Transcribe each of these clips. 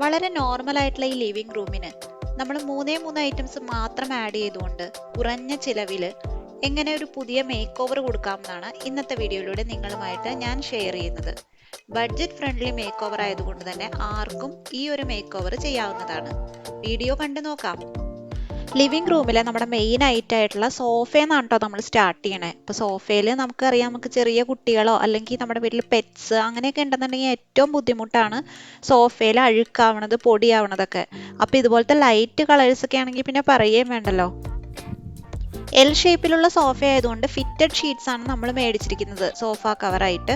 വളരെ നോർമൽ ആയിട്ടുള്ള ഈ ലിവിംഗ് റൂമിന് നമ്മൾ മൂന്നേ ഐറ്റംസ് മാത്രം ആഡ് ചെയ്തുകൊണ്ട് കുറഞ്ഞ ചിലവിൽ എങ്ങനെ ഒരു പുതിയ മേക്ക് ഓവർ കൊടുക്കാമെന്നാണ് ഇന്നത്തെ വീഡിയോയിലൂടെ നിങ്ങളുമായിട്ട് ഞാൻ ഷെയർ ചെയ്യുന്നത്. ബഡ്ജറ്റ് ഫ്രണ്ട്ലി മേക്ക് ഓവർ ആയതുകൊണ്ട് തന്നെ ആർക്കും ഈ ഒരു മേക്ക് ഓവർ ചെയ്യാവുന്നതാണ്. വീഡിയോ കണ്ടു നോക്കാം. ലിവിംഗ് റൂമിലെ നമ്മുടെ മെയിൻ ആയിട്ടുള്ള സോഫയെന്നാണ് കേട്ടോ നമ്മൾ സ്റ്റാർട്ട് ചെയ്യണേ. ഇപ്പോൾ സോഫയിൽ നമുക്കറിയാം, നമുക്ക് ചെറിയ കുട്ടികളോ അല്ലെങ്കിൽ നമ്മുടെ വീട്ടിൽ പെറ്റ്സ് അങ്ങനെയൊക്കെ ഉണ്ടെന്നുണ്ടെങ്കിൽ ഏറ്റവും ബുദ്ധിമുട്ടാണ് സോഫയിൽ അഴുക്കാവണത്, പൊടിയാവണതൊക്കെ. അപ്പോൾ ഇതുപോലത്തെ ലൈറ്റ് കളേഴ്സ് ഒക്കെ ആണെങ്കിൽ പിന്നെ പറയുകയും വേണ്ടല്ലോ. എൽ ഷേപ്പിലുള്ള സോഫ ആയതുകൊണ്ട് ഫിറ്റഡ് ഷീറ്റ്സ് ആണ് നമ്മൾ മേടിച്ചിരിക്കുന്നത് സോഫ കവറായിട്ട്.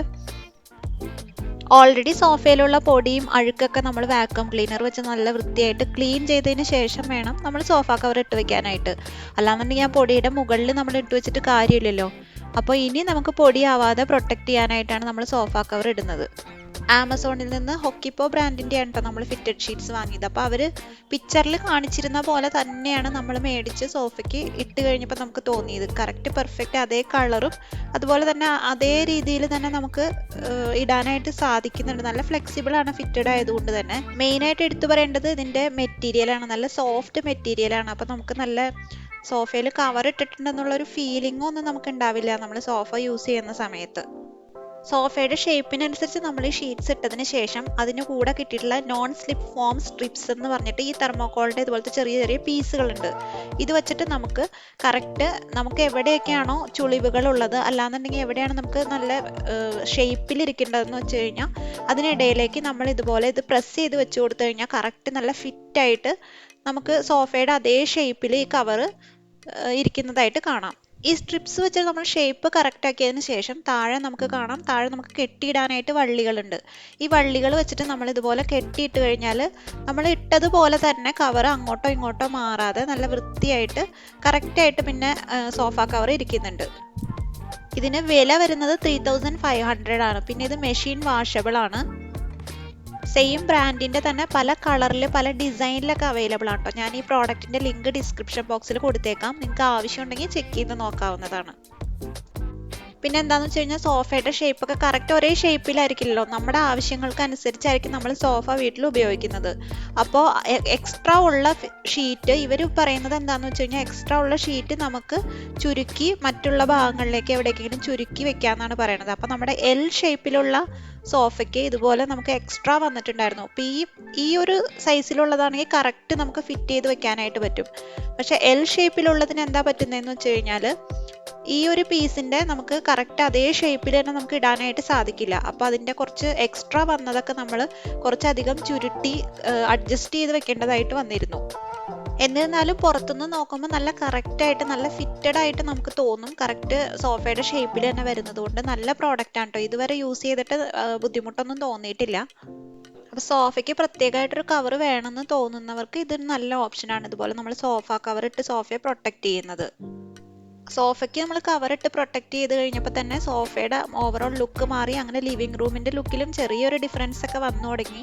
ഓൾറെഡി സോഫയിലുള്ള പൊടിയും അഴുക്കൊക്കെ നമ്മൾ വാക്വം ക്ലീനർ വെച്ച് നല്ല വൃത്തിയായിട്ട് ക്ലീൻ ചെയ്തതിന് ശേഷം വേണം നമ്മൾ സോഫ കവർ ഇട്ട് വെക്കാനായിട്ട്. അല്ലാന്നുണ്ടെങ്കിൽ ആ പൊടിയുടെ മുകളിൽ നമ്മൾ ഇട്ട് വെച്ചിട്ട് കാര്യമില്ലല്ലോ. അപ്പോൾ ഇനി നമുക്ക് പൊടിയാവാതെ പ്രൊട്ടക്ട് ചെയ്യാനായിട്ടാണ് നമ്മൾ സോഫ കവർ ഇടുന്നത്. ആമസോണിൽ നിന്ന് ഹൊക്കിപ്പോ ബ്രാൻഡിൻ്റെ ആണ് കേട്ടോ നമ്മൾ ഫിറ്റഡ് ഷീറ്റ്സ് വാങ്ങിയത്. അപ്പോൾ അവർ പിക്ചറിൽ കാണിച്ചിരുന്ന പോലെ തന്നെയാണ് നമ്മൾ മേടിച്ച് സോഫയ്ക്ക് ഇട്ട് കഴിഞ്ഞപ്പോൾ നമുക്ക് തോന്നിയത്. കറക്റ്റ് പെർഫെക്റ്റ് അതേ കളറും അതുപോലെ തന്നെ അതേ രീതിയിൽ തന്നെ നമുക്ക് ഇടാനായിട്ട് സാധിക്കുന്നുണ്ട്. നല്ല ഫ്ലെക്സിബിൾ ആണ് ഫിറ്റഡ് ആയതുകൊണ്ട് തന്നെ. മെയിനായിട്ട് എടുത്തു പറയേണ്ടത് ഇതിൻ്റെ മെറ്റീരിയലാണ്. നല്ല സോഫ്റ്റ് മെറ്റീരിയലാണ്. അപ്പോൾ നമുക്ക് നല്ല സോഫയിൽ കവർ ഇട്ടിട്ടുണ്ടെന്നുള്ളൊരു ഫീലിംഗും ഒന്നും നമുക്ക് ഉണ്ടാവില്ല നമ്മൾ സോഫ യൂസ് ചെയ്യുന്ന സമയത്ത്. സോഫയുടെ ഷേപ്പിനനുസരിച്ച് നമ്മൾ ഈ ഷീറ്റ്സ് ഇട്ടതിന് ശേഷം അതിന് കൂടെ കിട്ടിയിട്ടുള്ള നോൺ സ്ലിപ്പ് ഫോം സ്ട്രിപ്സ് എന്ന് പറഞ്ഞിട്ട് ഈ തെർമോക്കോളിൻ്റെ ഇതുപോലത്തെ ചെറിയ ചെറിയ പീസുകളുണ്ട്. ഇത് വെച്ചിട്ട് നമുക്ക് കറക്റ്റ് നമുക്ക് എവിടെയൊക്കെയാണോ ചുളിവുകൾ ഉള്ളത്, അല്ലാന്നുണ്ടെങ്കിൽ എവിടെയാണ് നമുക്ക് നല്ല ഷേപ്പിലിരിക്കേണ്ടതെന്ന് വെച്ച് കഴിഞ്ഞാൽ അതിനിടയിലേക്ക് നമ്മൾ ഇതുപോലെ ഇത് പ്രസ് ചെയ്ത് വെച്ച് കൊടുത്തു കഴിഞ്ഞാൽ കറക്റ്റ് നല്ല ഫിറ്റായിട്ട് നമുക്ക് സോഫയുടെ അതേ ഷേപ്പിൽ ഈ കവറ് ഇരിക്കുന്നതായിട്ട് കാണാം. ഈ സ്ട്രിപ്സ് വെച്ച് നമ്മൾ ഷേപ്പ് കറക്റ്റ് ആക്കിയതിന് ശേഷം താഴെ നമുക്ക് കാണാം, താഴെ നമുക്ക് കെട്ടിയിടാനായിട്ട് വള്ളികളുണ്ട്. ഈ വള്ളികൾ വെച്ചിട്ട് നമ്മൾ ഇതുപോലെ കെട്ടിയിട്ട് കഴിഞ്ഞാൽ നമ്മൾ ഇട്ടതുപോലെ തന്നെ കവർ അങ്ങോട്ടോ ഇങ്ങോട്ടോ മാറാതെ നല്ല വൃത്തിയായിട്ട് കറക്റ്റായിട്ട് പിന്നെ സോഫ കവർ ഇരിക്കുന്നുണ്ട്. ഇതിന് വില വരുന്നത് 3500 ആണ്. പിന്നെ ഇത് മെഷീൻ വാഷബിൾ ആണ്. സെയിം ബ്രാൻഡിൻ്റെ തന്നെ പല കളറിൽ പല ഡിസൈനിലൊക്കെ അവൈലബിൾ ആണ് കേട്ടോ. ഞാൻ ഈ പ്രോഡക്റ്റിൻ്റെ ലിങ്ക് ഡിസ്ക്രിപ്ഷൻ ബോക്സിൽ കൊടുത്തേക്കാം. നിങ്ങൾക്ക് ആവശ്യമുണ്ടെങ്കിൽ ചെക്ക് ചെയ്ത് നോക്കാവുന്നതാണ്. പിന്നെ എന്താണെന്ന് വെച്ച് കഴിഞ്ഞാൽ സോഫയുടെ ഷേപ്പൊക്കെ കറക്റ്റ് ഒരേ ഷേപ്പിലായിരിക്കില്ലല്ലോ. നമ്മുടെ ആവശ്യങ്ങൾക്ക് അനുസരിച്ചായിരിക്കും നമ്മൾ സോഫ വീട്ടിൽ ഉപയോഗിക്കുന്നത്. അപ്പോൾ എക്സ്ട്രാ ഉള്ള ഷീറ്റ് ഇവർ പറയുന്നത് എന്താണെന്ന് വെച്ച് കഴിഞ്ഞാൽ എക്സ്ട്രാ ഉള്ള ഷീറ്റ് നമുക്ക് ചുരുക്കി മറ്റുള്ള ഭാഗങ്ങളിലേക്ക് എവിടേക്കെങ്കിലും ചുരുക്കി വെക്കാമെന്നാണ് പറയുന്നത്. അപ്പോൾ നമ്മുടെ എൽ ഷേപ്പിലുള്ള സോഫയ്ക്ക് ഇതുപോലെ നമുക്ക് എക്സ്ട്രാ വന്നിട്ടുണ്ടായിരുന്നു. അപ്പോൾ ഈ ഒരു സൈസിലുള്ളതാണെങ്കിൽ കറക്റ്റ് നമുക്ക് ഫിറ്റ് ചെയ്ത് വെക്കാനായിട്ട് പറ്റും. പക്ഷേ എൽ ഷേപ്പിലുള്ളതിന് എന്താ പറ്റുന്നതെന്ന് വെച്ച് കഴിഞ്ഞാൽ ഈ ഒരു പീസിൻ്റെ നമുക്ക് കറക്റ്റ് അതേ ഷേപ്പിൽ തന്നെ നമുക്ക് ഇടാനായിട്ട് സാധിക്കില്ല. അപ്പോൾ അതിൻ്റെ കുറച്ച് എക്സ്ട്രാ വന്നതൊക്കെ നമ്മൾ കുറച്ചധികം ചുരുട്ടി അഡ്ജസ്റ്റ് ചെയ്ത് വെക്കേണ്ടതായിട്ട് വന്നിരുന്നു. എന്നിരുന്നാലും പുറത്തുനിന്ന് നോക്കുമ്പോൾ നല്ല കറക്റ്റായിട്ട് നല്ല ഫിറ്റഡ് ആയിട്ട് നമുക്ക് തോന്നും. കറക്റ്റ് സോഫയുടെ ഷേപ്പിൽ തന്നെ വരുന്നത് കൊണ്ട് നല്ല പ്രോഡക്റ്റ് ആണ് കേട്ടോ. ഇതുവരെ യൂസ് ചെയ്തിട്ട് ബുദ്ധിമുട്ടൊന്നും തോന്നിയിട്ടില്ല. അപ്പോൾ സോഫയ്ക്ക് പ്രത്യേകമായിട്ടൊരു കവർ വേണമെന്ന് തോന്നുന്നവർക്ക് ഇതൊരു നല്ല ഓപ്ഷനാണ്. ഇതുപോലെ നമ്മൾ സോഫ കവർ ഇട്ട് സോഫയെ പ്രൊട്ടക്റ്റ് ചെയ്യുന്നത്. സോഫയ്ക്ക് നമ്മൾ കവറിട്ട് പ്രൊട്ടക്റ്റ് ചെയ്ത് കഴിഞ്ഞപ്പോൾ തന്നെ സോഫയുടെ ഓവറോൾ ലുക്ക് മാറി. അങ്ങനെ ലിവിങ് റൂമിൻ്റെ ലുക്കിലും ചെറിയൊരു ഡിഫറൻസ് ഒക്കെ വന്നു തുടങ്ങി.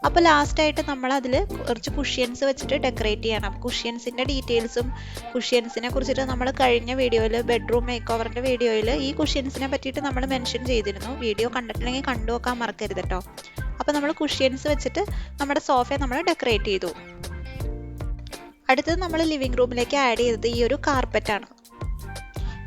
അപ്പോൾ ലാസ്റ്റായിട്ട് നമ്മൾ അതിൽ കുറച്ച് കുഷ്യൻസ് വെച്ചിട്ട് ഡെക്കറേറ്റ് ചെയ്യണം. കുഷ്യൻസിൻ്റെ ഡീറ്റെയിൽസും കുഷ്യൻസിനെ കുറിച്ചിട്ട് നമ്മൾ കഴിഞ്ഞ വീഡിയോയിൽ ബെഡ്റൂം മേക്ക് ഓവറിൻ്റെ വീഡിയോയിൽ ഈ കുഷ്യൻസിനെ പറ്റിയിട്ട് നമ്മൾ മെൻഷൻ ചെയ്തിരുന്നു. വീഡിയോ കണ്ടിട്ടില്ലെങ്കിൽ കണ്ടു നോക്കാൻ മറക്കരുത് കേട്ടോ. അപ്പോൾ നമ്മൾ കുഷ്യൻസ് വെച്ചിട്ട് നമ്മുടെ സോഫയെ നമ്മൾ ഡെക്കറേറ്റ് ചെയ്തു. അടുത്തത് നമ്മൾ ലിവിങ് റൂമിലേക്ക് ആഡ് ചെയ്തത് ഈ ഒരു കാർപ്പറ്റാണ്.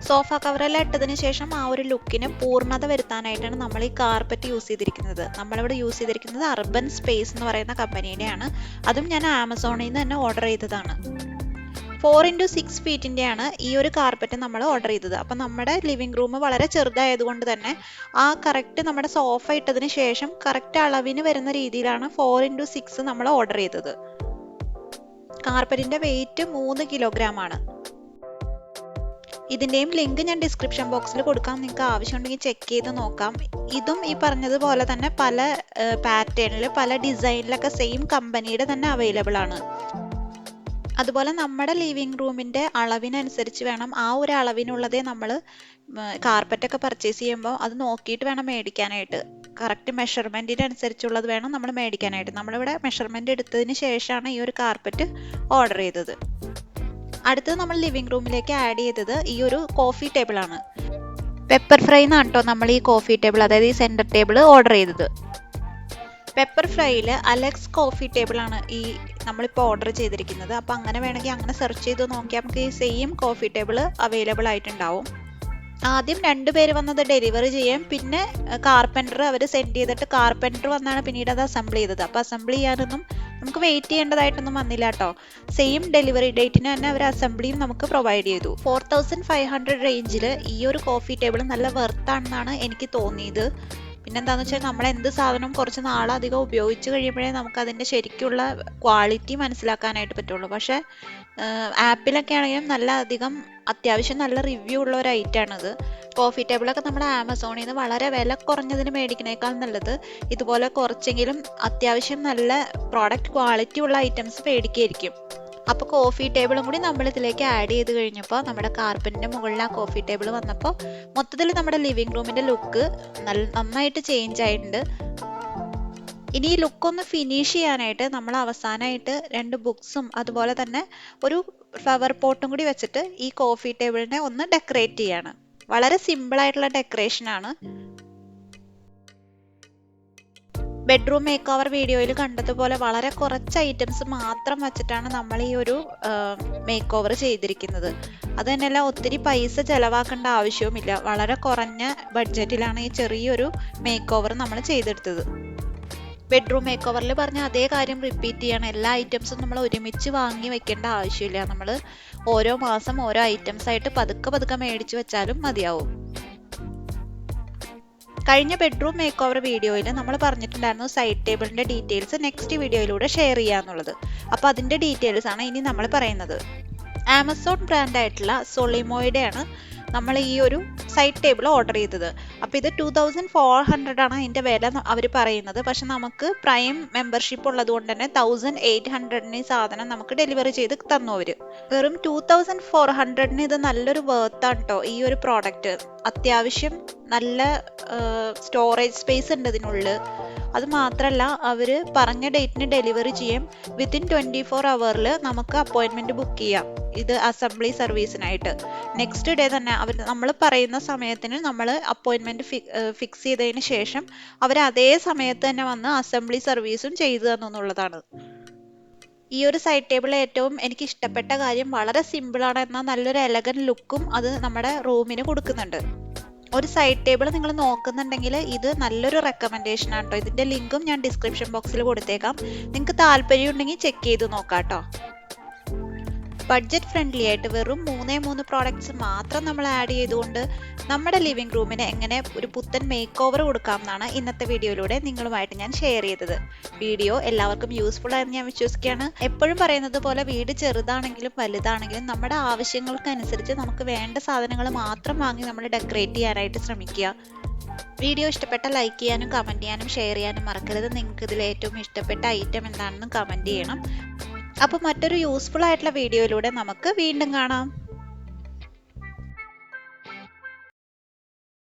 സോഫ കവറെല്ലാം ഇട്ടതിന് ശേഷം ആ ഒരു ലുക്കിന് പൂർണ്ണത വരുത്താനായിട്ടാണ് നമ്മൾ ഈ കാർപ്പറ്റ് യൂസ് ചെയ്തിരിക്കുന്നത്. നമ്മളിവിടെ യൂസ് ചെയ്തിരിക്കുന്നത് അർബൻ സ്പേസ് എന്ന് പറയുന്ന കമ്പനിയുടെയാണ്. അതും ഞാൻ ആമസോണിൽ നിന്ന് തന്നെ ഓർഡർ ചെയ്തതാണ്. 4x6 ഫീറ്റിൻ്റെയാണ് ഈ ഒരു കാർപ്പറ്റ് നമ്മൾ ഓർഡർ ചെയ്തത്. അപ്പം നമ്മുടെ ലിവിങ് റൂം വളരെ ചെറുതായതുകൊണ്ട് തന്നെ ആ കറക്റ്റ് നമ്മുടെ സോഫ ഇട്ടതിന് ശേഷം കറക്റ്റ് അളവിന് വരുന്ന രീതിയിലാണ് 4x6 നമ്മൾ ഓർഡർ ചെയ്തത്. കാർപ്പറ്റിൻ്റെ വെയിറ്റ് 3 കിലോഗ്രാം ആണ്. ഇതിൻ്റെയും ലിങ്ക് ഞാൻ ഡിസ്ക്രിപ്ഷൻ ബോക്സിൽ കൊടുക്കാം. നിങ്ങൾക്ക് ആവശ്യമുണ്ടെങ്കിൽ ചെക്ക് ചെയ്ത് നോക്കാം. ഇതും ഈ പറഞ്ഞതുപോലെ തന്നെ പല പാറ്റേണിൽ പല ഡിസൈനിലൊക്കെ സെയിം കമ്പനിയുടെ തന്നെ അവൈലബിൾ ആണ്. അതുപോലെ നമ്മുടെ ലിവിങ് റൂമിൻ്റെ അളവിനനുസരിച്ച് വേണം, ആ ഒരു അളവിനുള്ളതേ നമ്മൾ കാർപ്പറ്റൊക്കെ പർച്ചേസ് ചെയ്യുമ്പോൾ അത് നോക്കിയിട്ട് വേണം മേടിക്കാനായിട്ട്. കറക്റ്റ് മെഷർമെൻറ്റിന് അനുസരിച്ചുള്ളത് വേണം നമ്മൾ മേടിക്കാനായിട്ട്. നമ്മളിവിടെ മെഷർമെൻറ്റ് എടുത്തതിന് ശേഷമാണ് ഈ ഒരു കാർപ്പറ്റ് ഓർഡർ ചെയ്തത്. അടുത്തത് നമ്മൾ ലിവിംഗ് റൂമിലേക്ക് ആഡ് ചെയ്തത് ഈ ഒരു കോഫി ടേബിൾ ആണ്. പെപ്പർ ഫ്രൈ എന്നാണ് കേട്ടോ നമ്മൾ ഈ കോഫി ടേബിൾ, അതായത് ഈ സെൻറ്റർ ടേബിൾ ഓർഡർ ചെയ്തത്. പെപ്പർ ഫ്രൈയിൽ അലക്സ് കോഫി ടേബിൾ ആണ് ഈ നമ്മളിപ്പോൾ ഓർഡർ ചെയ്തിരിക്കുന്നത്. അപ്പോൾ അങ്ങനെ വേണമെങ്കിൽ അങ്ങനെ സെർച്ച് ചെയ്ത് നോക്കിയാൽ നമുക്ക് ഈ സെയിം കോഫി ടേബിൾ അവൈലബിൾ ആയിട്ടുണ്ടാവും. ആദ്യം 2 പേര് വന്നത് ഡെലിവറി ചെയ്യാൻ, പിന്നെ കാർപ്പൻറ്റർ അവർ സെൻഡ് ചെയ്തിട്ട് കാർപ്പൻറ്റർ വന്നാണ് പിന്നീട് അത് അസംബിൾ ചെയ്തത്. അപ്പോൾ അസംബിൾ ചെയ്യാനൊന്നും നമുക്ക് വെയിറ്റ് ചെയ്യേണ്ടതായിട്ടൊന്നും വന്നില്ല കേട്ടോ. സെയിം ഡെലിവറി ഡേറ്റിന് തന്നെ അവർ അസംബ്ലിയും നമുക്ക് പ്രൊവൈഡ് ചെയ്തു. 4500 റേഞ്ചിൽ ഈ ഒരു കോഫി ടേബിൾ നല്ല വെർത്താണെന്നാണ് എനിക്ക് തോന്നിയത്. പിന്നെന്താണെന്ന് വെച്ചാൽ നമ്മൾ എന്ത് സാധനം കുറച്ച് നാളധികം ഉപയോഗിച്ച് കഴിയുമ്പോഴേ നമുക്ക് അതിൻ്റെ ശരിക്കുള്ള ക്വാളിറ്റി മനസ്സിലാക്കാനായിട്ട് പറ്റുള്ളൂ. പക്ഷേ ആപ്പിലൊക്കെ ആണെങ്കിലും നല്ല അധികം അത്യാവശ്യം നല്ല റിവ്യൂ ഉള്ള ഒരു ഐറ്റമാണിത്. കോഫി ടേബിളൊക്കെ നമ്മൾ ആമസോണിൽ നിന്ന് വളരെ വില കുറഞ്ഞതിന് മേടിക്കുന്നേക്കാൾ നല്ലത് ഇതുപോലെ കുറച്ചെങ്കിലും അത്യാവശ്യം നല്ല പ്രോഡക്റ്റ് ക്വാളിറ്റി ഉള്ള ഐറ്റംസ് മേടിക്കുകയായിരിക്കും. അപ്പോൾ കോഫി ടേബിളും കൂടി നമ്മൾ ഇതിലേക്ക് ആഡ് ചെയ്ത് കഴിഞ്ഞപ്പോൾ നമ്മുടെ കാർപ്പറ്റിൻ്റെ മുകളിൽ ആ കോഫി ടേബിൾ വന്നപ്പോൾ മൊത്തത്തിൽ നമ്മുടെ ലിവിങ് റൂമിൻ്റെ ലുക്ക് നന്നായിട്ട് ചേഞ്ച് ആയിട്ടുണ്ട്. ഇനി ഈ ലുക്കൊന്ന് ഫിനിഷ് ചെയ്യാനായിട്ട് നമ്മൾ അവസാനമായിട്ട് 2 ബുക്സും അതുപോലെ തന്നെ ഒരു ഫ്ലവർ പോട്ടും കൂടി വെച്ചിട്ട് ഈ കോഫി ടേബിളിനെ ഒന്ന് ഡെക്കറേറ്റ് ചെയ്യാണ്. വളരെ സിമ്പിളായിട്ടുള്ള ഡെക്കറേഷനാണ്. ബെഡ്റൂം മേക്ക് ഓവർ വീഡിയോയിൽ കണ്ടതുപോലെ വളരെ കുറച്ച് ഐറ്റംസ് മാത്രം വെച്ചിട്ടാണ് നമ്മൾ ഈ ഒരു മേക്ക് ഓവർ ചെയ്തിരിക്കുന്നത്. അത് തന്നെയല്ല ഒത്തിരി പൈസ ചിലവാക്കേണ്ട ആവശ്യവുമില്ല. വളരെ കുറഞ്ഞ ബഡ്ജറ്റിലാണ് ഈ ചെറിയൊരു മേക്ക് ഓവർ നമ്മൾ ചെയ്തെടുത്തത്. ബെഡ്റൂം മേക്ക് ഓവറിൽ പറഞ്ഞ അതേ കാര്യം റിപ്പീറ്റ് ചെയ്യണം. എല്ലാ ഐറ്റംസും നമ്മൾ ഒരുമിച്ച് വാങ്ങി വെക്കേണ്ട ആവശ്യമില്ല. നമ്മൾ ഓരോ മാസം ഓരോ ഐറ്റംസ് ആയിട്ട് പതുക്കെ മേടിച്ച് വെച്ചാലും മതിയാവും. കഴിഞ്ഞ ബെഡ്റൂം മേക്ക് ഓവർ വീഡിയോയിൽ നമ്മൾ പറഞ്ഞിട്ടുണ്ടായിരുന്നു സൈഡ് ടേബിളിൻ്റെ ഡീറ്റെയിൽസ് നെക്സ്റ്റ് വീഡിയോയിലൂടെ ഷെയർ ചെയ്യാന്നുള്ളത്. അപ്പോൾ അതിൻ്റെ ഡീറ്റെയിൽസ് ആണ് ഇനി നമ്മൾ പറയുന്നത്. ആമസോൺ ബ്രാൻഡായിട്ടുള്ള സൊളിമോയുടെയാണ് നമ്മൾ ഈ ഒരു സൈഡ് ടേബിൾ ഓർഡർ ചെയ്തത്. അപ്പോൾ ഇത് 2400 ആണ് അതിൻ്റെ വില അവർ പറയുന്നത്. പക്ഷെ നമുക്ക് പ്രൈം മെമ്പർഷിപ്പ് ഉള്ളത് കൊണ്ട് തന്നെ 1800 ഈ സാധനം നമുക്ക് ഡെലിവറി ചെയ്ത് തന്നു അവർ. വെറും 2400 ഇത് നല്ലൊരു വേർത്താണ് കേട്ടോ ഈ ഒരു പ്രോഡക്റ്റ്. അത്യാവശ്യം നല്ല സ്റ്റോറേജ് സ്പേസ് ഉണ്ട് ഇതിനുള്ളിൽ. അത് മാത്രമല്ല അവർ പറഞ്ഞ ഡേറ്റിന് ഡെലിവറി ചെയ്യും. വിത്തിൻ 24 hours നമുക്ക് അപ്പോയിൻമെൻറ്റ് ബുക്ക് ചെയ്യാം ഇത് അസംബ്ലി സർവീസിനായിട്ട്. നെക്സ്റ്റ് ഡേ തന്നെ നമ്മൾ പറയുന്ന സമയത്തിന് നമ്മൾ അപ്പോയിൻമെൻറ്റ് ഫിക്സ് ചെയ്തതിന് ശേഷം അവർ അതേ സമയത്ത് തന്നെ വന്ന് അസംബ്ലി സർവീസും ചെയ്തു തന്നുള്ളതാണ്. ഈ ഒരു സൈഡ് ടേബിൾ ഏറ്റവും എനിക്ക് ഇഷ്ടപ്പെട്ട കാര്യം വളരെ സിമ്പിളാണ്, എന്നാൽ നല്ലൊരു എലഗൻ ലുക്കും അത് നമ്മുടെ റൂമിന് കൊടുക്കുന്നുണ്ട്. ഒരു സൈഡ് ടേബിൾ നിങ്ങൾ നോക്കുന്നുണ്ടെങ്കിൽ ഇത് നല്ലൊരു റെക്കമെൻഡേഷൻ ആണ് കേട്ടോ. ഇതിൻ്റെ ലിങ്കും ഞാൻ ഡിസ്ക്രിപ്ഷൻ ബോക്സിൽ കൊടുത്തേക്കാം. നിങ്ങൾക്ക് താല്പര്യം ഉണ്ടെങ്കിൽ ചെക്ക് ചെയ്ത് നോക്കാം കേട്ടോ. ബഡ്ജറ്റ് ഫ്രണ്ട്ലി ആയിട്ട് വെറും 3 പ്രോഡക്ട്സ് മാത്രം നമ്മൾ ആഡ് ചെയ്തുകൊണ്ട് നമ്മുടെ ലിവിങ് റൂമിന് എങ്ങനെ ഒരു പുത്തൻ മേക്ക് ഓവർ കൊടുക്കാം എന്നാണ് ഇന്നത്തെ വീഡിയോയിലൂടെ നിങ്ങളുമായിട്ട് ഞാൻ ഷെയർ ചെയ്തത്. വീഡിയോ എല്ലാവർക്കും യൂസ്ഫുൾ ആയെന്ന് ഞാൻ വിശ്വസിക്കുകയാണ്. എപ്പോഴും പറയുന്നത് പോലെ വീട് ചെറുതാണെങ്കിലും വലുതാണെങ്കിലും നമ്മുടെ ആവശ്യങ്ങൾക്കനുസരിച്ച് നമുക്ക് വേണ്ട സാധനങ്ങൾ മാത്രം വാങ്ങി നമ്മൾ ഡെക്കറേറ്റ് ചെയ്യാനായിട്ട് ശ്രമിക്കുക. വീഡിയോ ഇഷ്ടപ്പെട്ട ലൈക്ക് ചെയ്യാനും കമൻറ്റ് ചെയ്യാനും ഷെയർ ചെയ്യാനും മറക്കരുത്. നിങ്ങൾക്ക് ഇതിൽ ഏറ്റവും ഇഷ്ടപ്പെട്ട ഐറ്റം എന്താണെന്ന് കമൻറ്റ് ചെയ്യണം. അപ്പോൾ മറ്റൊരു യൂസ്ഫുൾ ആയിട്ടുള്ള വീഡിയോയിലൂടെ നമുക്ക് വീണ്ടും കാണാം.